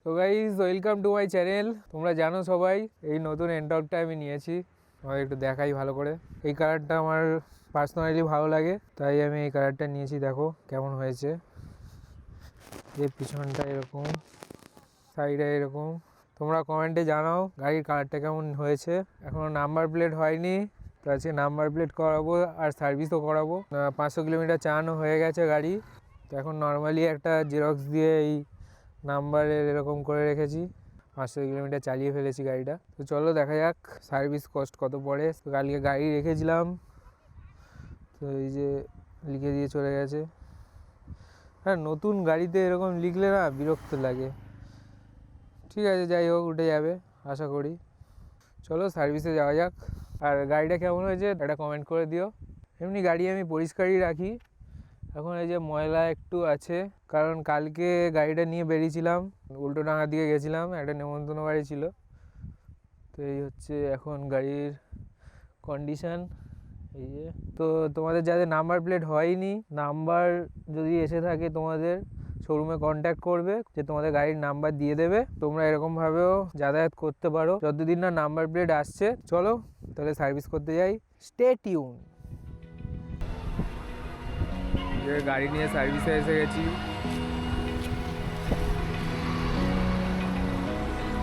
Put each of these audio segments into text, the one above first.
তো guys, welcome to my channel. তোমরা জানো সবাই এই নতুন এনটকটা আমি নিয়েছি। আমাকে একটু দেখাই ভালো করে। এই কালারটা আমার পার্সোনালি ভালো লাগে, তাই আমি এই কালারটা নিয়েছি। দেখো কেমন হয়েছে। এর পিছনটা এরকম, সাইডে এরকম। তোমরা কমেন্টে জানাও গাড়ির কালারটা কেমন হয়েছে। এখনও নাম্বার প্লেট হয়নি, তো আজকে নাম্বার প্লেট করাবো আর সার্ভিসও করাবো। 500 কিলোমিটার চালানো হয়ে গেছে গাড়ি। তো এখন নর্মালি একটা জেরক্স দিয়ে এই নাম্বারের এরকম করে রেখেছি। 500 কিলোমিটার চালিয়ে ফেলেছি গাড়িটা। তো চলো দেখা যাক সার্ভিস কস্ট কত পড়ে। তো কালকে গাড়ি রেখেছিলাম, তো এই যে লিখে দিয়ে চলে গেছে। হ্যাঁ, নতুন গাড়িতে এরকম লিখলে না বিরক্ত লাগে। ঠিক আছে, যাই হোক, উঠে যাবে আশা করি। চলো সার্ভিসে যাওয়া যাক। আর গাড়িটা কেমন হয়েছে একটা কমেন্ট করে দিও। এমনি গাড়ি আমি পরিষ্কারই রাখি। এখন এই যে ময়লা একটু আছে, কারণ কালকে গাড়িটা নিয়ে বেরিয়েছিলাম, উল্টোডাঙার দিকে গেছিলাম, একটা নেমন্তন্ন বাড়ি ছিল। তো এই হচ্ছে এখন গাড়ির কন্ডিশান। এই যে, তো তোমাদের যাদের নাম্বার প্লেট হয়নি, নাম্বার যদি এসে থাকে তোমাদের শোরুমে কন্ট্যাক্ট করবে, যে তোমাদের গাড়ির নাম্বার দিয়ে দেবে। তোমরা এরকমভাবেও যাতায়াত করতে পারো যতদিন না নাম্বার প্লেট আসছে। চলো তাহলে সার্ভিস করতে যাই, স্টে টিউন। গাড়ি নিয়ে সার্ভিসে এসে গেছি।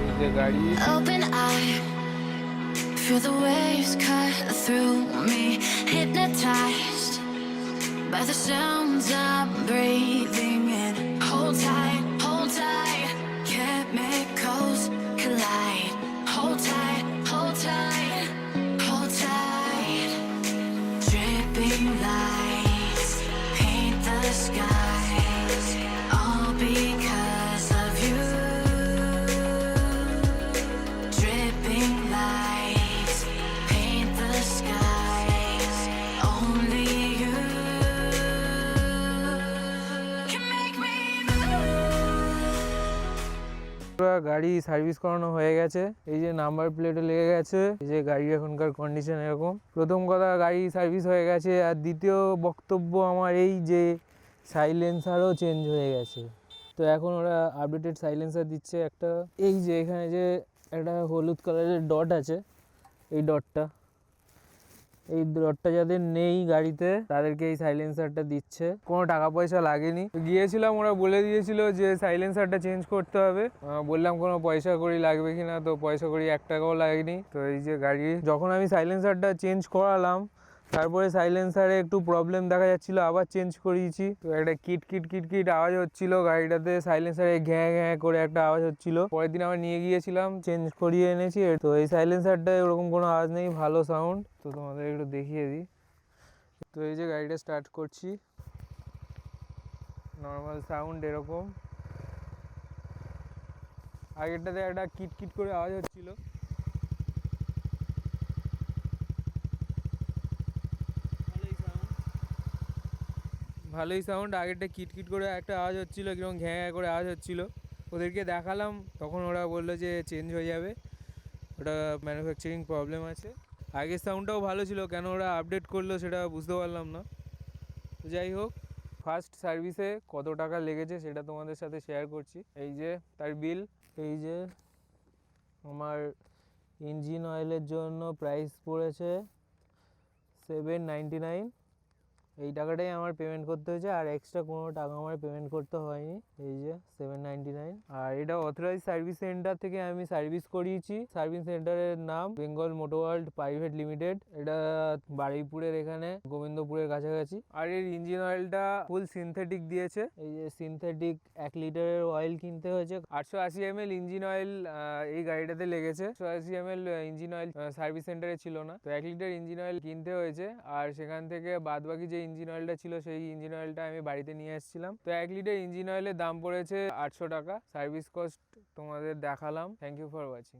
এই যে গাড়ি। Open eye, feel the waves cut through me, hypnotized by the sounds I'm breathing in. Hold tight, chemicals collide. Hold tight, hold tight, hold tight. Dripping lights paint the skies, all because of you. Dripping lights paint the skies, only you can make me গাড়ি service করানো হয়ে গেছে। এই যে number প্লেটও লেগে গেছে। এই যে গাড়ির এখনকার কন্ডিশন এরকম। প্রথম কথা, গাড়ি সার্ভিস হয়ে গেছে। আর দ্বিতীয় বক্তব্য আমার এই যে সাইলেন্সারও চেঞ্জ হয়ে গেছে। তো এখন ওরা আপডেটেড সাইলেন্সার দিচ্ছে একটা। এই যে এখানে যে একটা হলুদ কালারের ডট আছে, এই ডটটা যাদের নেই গাড়িতে তাদেরকে এই সাইলেন্সারটা দিচ্ছে। কোনো টাকা পয়সা লাগেনি। গিয়েছিলাম, ওরা বলে দিয়েছিল যে সাইলেন্সারটা চেঞ্জ করতে হবে। বললাম কোনো পয়সা কড়ি লাগবে কিনা, তো পয়সা কড়ি 1 টাকাও লাগেনি। তো এই যে গাড়ি, যখন আমি সাইলেন্সারটা চেঞ্জ করালাম, তারপরে সাইলেন্সারে একটু প্রবলেম দেখা যাচ্ছিল, আবার চেঞ্জ করিয়েছি। তো একটা কিট আওয়াজ হচ্ছিল গাড়িটাতে, সাইলেন্সারে ঘ্যাঁ ঘ্যাঁ করে একটা আওয়াজ হচ্ছিল। পরের দিন আবার নিয়ে গিয়েছিলাম, চেঞ্জ করিয়ে এনেছি। তো এই সাইলেন্সারটায় ওরকম কোনো আওয়াজ নেই, ভালো সাউন্ড। তো তোমাদের একটু দেখিয়ে দিই। তো এই যে গাড়িটা স্টার্ট করছি, নর্মাল সাউন্ড এরকম। আগেরটাতে একটা কিট করে আওয়াজ হচ্ছিল। ভালোই সাউন্ড। আগেরটা কিট করে একটা আওয়াজ হচ্ছিলো, কিরকম ঘ্যাঁ ঘ্যাঁ করে আওয়াজ হচ্ছিলো। ওদেরকে দেখালাম, তখন ওরা বললো যে চেঞ্জ হয়ে যাবে, ওটা ম্যানুফ্যাকচারিং প্রবলেম আছে। আগের সাউন্ডটাও ভালো ছিল, কেন ওরা আপডেট করলো সেটা বুঝতে পারলাম না। তো যাই হোক, ফার্স্ট সার্ভিসে কত টাকা লেগেছে সেটা তোমাদের সাথে শেয়ার করছি। এই যে তার বিল। এই যে আমার ইঞ্জিন অয়েলের জন্য প্রাইস পড়েছে 799। এই টাকাটাই আমার পেমেন্ট করতে হয়েছে, আর এক্সট্রা কোনো টাকা আমার পেমেন্ট করতে হয়নি। এই যে 799। আর এটা অথরাইজ সার্ভিস সেন্টার থেকে আমি সার্ভিস করিয়েছি। সার্ভিস সেন্টারের নাম Bengal motor world private limited. এটা বারুইপুরের এখানে, গোবিন্দপুরের কাছাকাছি। আর এর ইঞ্জিন অয়েলটা ফুল সিনথেটিক দিয়েছে। এই যে সিনথেটিক 1 লিটারের অয়েল কিনতে হয়েছে। 880 ml ইঞ্জিন অয়েল এই গাড়িটাতে লেগেছে। 880 ml ইঞ্জিন অয়েল সার্ভিস সেন্টারে ছিল না, তো 1 লিটার ইঞ্জিন অয়েল কিনতে হয়েছে। আর সেখান থেকে বাদ বাকি যে ইঞ্জিন অয়েলটা ছিল, সেই ইঞ্জিন অয়েলটা আমি বাড়িতে নিয়ে এসেছিলাম। তো 1 লিটার ইঞ্জিন অয়েলের দাম পড়েছে 800 টাকা। সার্ভিস কস্ট তোমাদের দেখালাম। Thank you for watching.